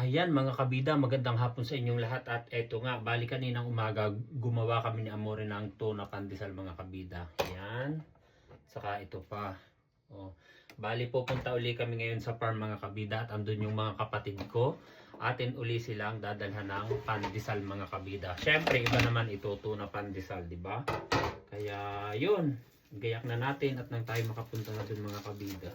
Ayan mga kabida, magandang hapon sa inyong lahat at eto nga, bali kaninang umaga gumawa kami ni Amore ng tuna pandesal mga kabida. Ayan, saka ito pa. Oh. Bali pupunta uli kami ngayon sa farm mga kabida at andun yung mga kapatid ko. Atin uli silang dadalhan ng pandesal mga kabida. Syempre iba naman ito, tuna pandesal, di ba? Kaya yun, gayak na natin at nang tayo makapunta na dun mga kabida.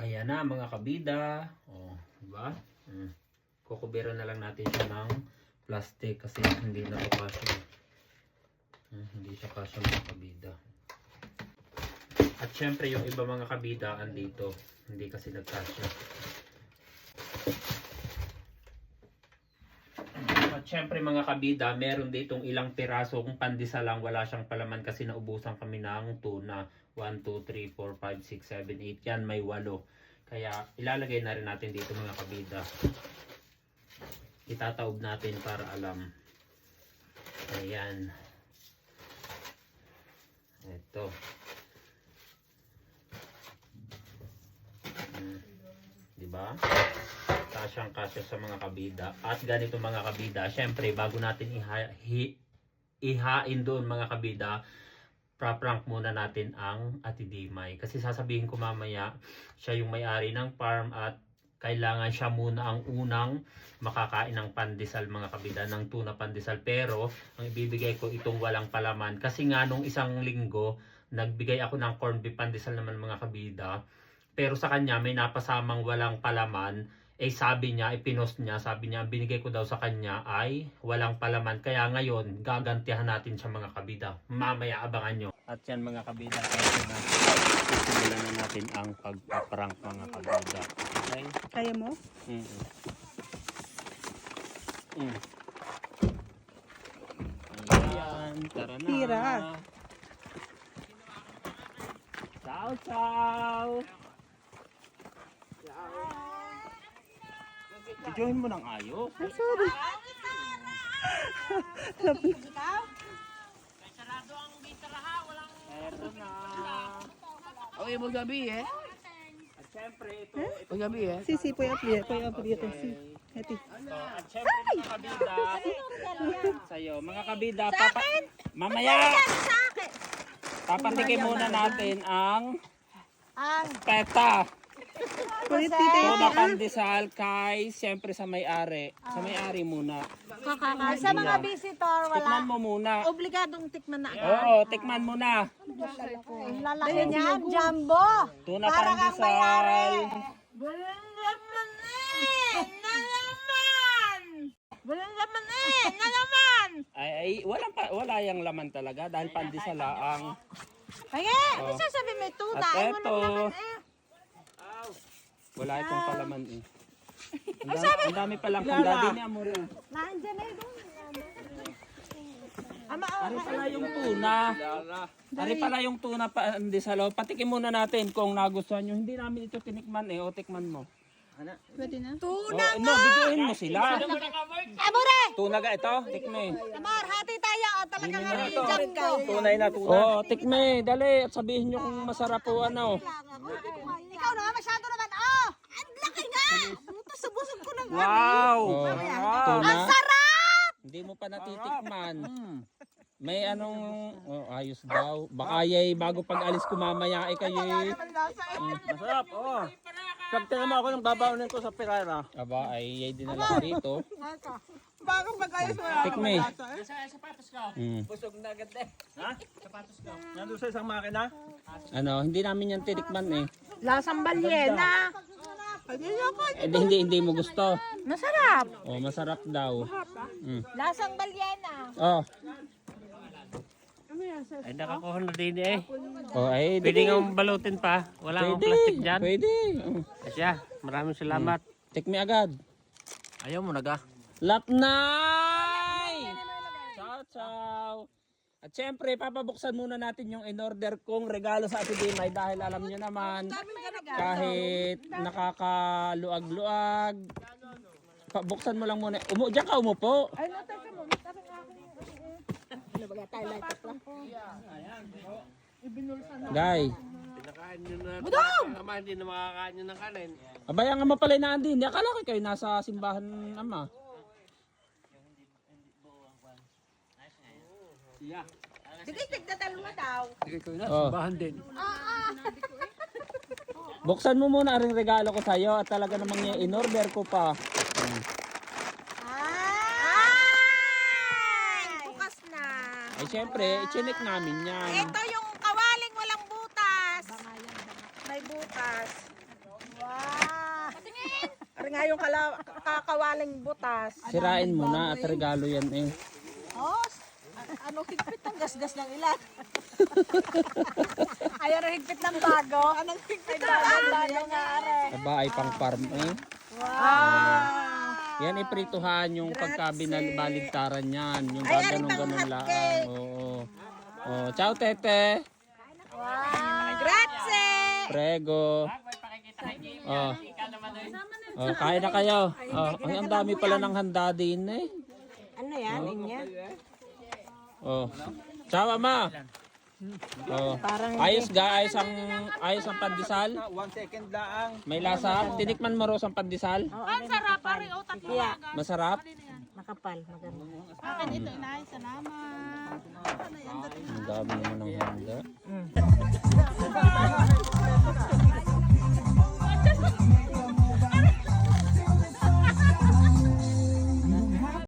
Ayan na mga kabida. Oh, diba? Kukuberan na lang natin siya ng plastic kasi hindi na ito kasya. Hindi siya kasya mga kabida. At syempre yung iba mga kabida andito. Hindi kasi nagkasya. At syempre mga kabida, meron ditong ilang piraso kung pandesal lang, wala siyang palaman kasi naubusan kami ng tuna. 1, 2, 3, 4, 5, 6, 7, 8. Yan, may 8. Kaya ilalagay na rin natin dito mga kabida. Itataob natin para alam. Ayan. Ito. Diba? Kasyang kasya sa mga kabida. At ganito mga kabida, syempre bago natin ihain doon mga kabida, pra-prank muna natin ang Ate Dimay. Kasi sasabihin ko mamaya, siya yung may-ari ng farm at kailangan siya muna ang unang makakain ng pandesal mga kabida, ng tuna pandesal. Pero ang ibibigay ko itong walang palaman. Kasi nga nung isang linggo, nagbigay ako ng corned beef pandesal naman mga kabida. Pero sa kanya may napasamang walang palaman. Sabi niya, ipinost niya, sabi niya, binigay ko daw sa kanya ay walang palaman. Kaya ngayon, gagantihan natin siya mga kabida. Mamaya abangan nyo. At yan mga kabida, sisimulan na natin ang pagpaprank mga kabida. Okay? Kaya mo? Ayan, tara na. Tira. Ciao, ciao. I-join mo ng ayos. Ay, sorry. Sarado ang gitara ha, walang... Meron na. Okay, magabi eh. At syempre ito... Magabi eh. Si, poy aprieto. Si. Hati. At syempre mga kabida... Sa'yo, mga kabida... Mamaya! Papatikin muna natin ang... peta. Kulit tita Tuna Yati, pandesal kay syempre sa may-ari. Sa may-ari muna. Sa mga visitor, Tikman wala. mo muna. Obligadong tikman na. Oo, tikman mo na. Ang lalaki niyan, jumbo. Tuna Para kang may-ari. pandesal. Walang laman eh! Na naman! Walang laman eh! Na naman! Ay, wala yang laman talaga dahil pandesal ang... Kaya, ano sasabi may tuna? At Ay, eto. walang laman eh. Wala itong palaman eh. Ang dami palang kandadi ni Amore. Nandiyan na yun. Ama, Ari pala yung tuna. Ari pala yung tuna pandesal. Patikin muna natin kung nagustuhan nyo. Hindi namin ito tinikman eh. O tikman mo. Pwede na? tuna! No, bigyan mo sila. Amore! Tuna ga ito. Tikme. Amor, hati tayo. O, talagang Hindi na ano ito. yung jumbo. Tunay na tuna. Oo, tikme. Dali. At sabihin nyo kung masarap po ano. Ikaw naman, masyado naman. Oh! Ang laki nga! Busog ko na nga. Wow! Tuna. Ang sarap! Hindi mo pa natitikman. May anong ayos daw. Baka yay bago pag-alis ko mamaya kayo. Masarap, oo. Pagtira mo ako ng babaunin ko sa pirara. Aba ay yay dinala ko dito. Bago pag-ayos wala. Tikme. Busog na agad eh. Ha? Sapatos ko. Nandun sa isang makina? Ano, hindi namin yan tinikman eh. Lasang balyena. Hindi mo gusto. Masarap. Oh, masarap daw. Lasang balyena. Oh. Ay, nakakuha na din eh. Oh, ay Pwede nga balutin pa. Wala akong pwede. plastic dyan. Pwede. Asya, maraming salamat. Tikme agad. Ayaw mo naga. Lapnay! Ciao, ciao. At syempre, papabuksan muna natin yung in-order kong regalo sa Ate Dimay dahil alam nyo naman, kahit nakakaluag-luag, buksan mo lang muna. Diyan ka umupo. Ay, nataka mo. Nataka ako. Guy, Pinakain nyo na Budong! Ama, hindi na makakain yun ng kanin. Abay, ang ama pala na hindi. Akala ko kayo nasa simbahan, ama. Sige, tigdadalawa daw. Oh. Buksan mo muna ang regalo ko sa'yo at talaga namang in-order ko pa. Ay! Bukas na. Ay, syempre, i-check namin yan. Ito yung kawaling walang butas. May butas. Wow. Ari nga yung kakawaling butas. Sirain mo na at regalo yan eh. Oh, ano higpit ng gasgas ng ilan? Ay, ano higpit ng bago? Anong higpit ng bago nga, are? Aba, ay pang farm eh. Wow! Yan iprituhan yung pagkabaligtaran yan. Yung Ay, gaganong-ganon aritang lang. hotcake. Oo. Oh, ciao tete. Wow! Grazie! Prego. Oh. Oh, kain na kayo. Oh, ay, ang dami pala ng handa din eh. Ano yan, Inya? Oh. Ciao ama. Oh. Ayos ga, ayos ang pandesal. 1 second lang. May lasa. Tinikman mo Rose ang pandesal? Ang sarap, pare. Yeah, Masarap. makapal, maganda. Akin ito, inay. Salamat. Ang dami naman ng handa.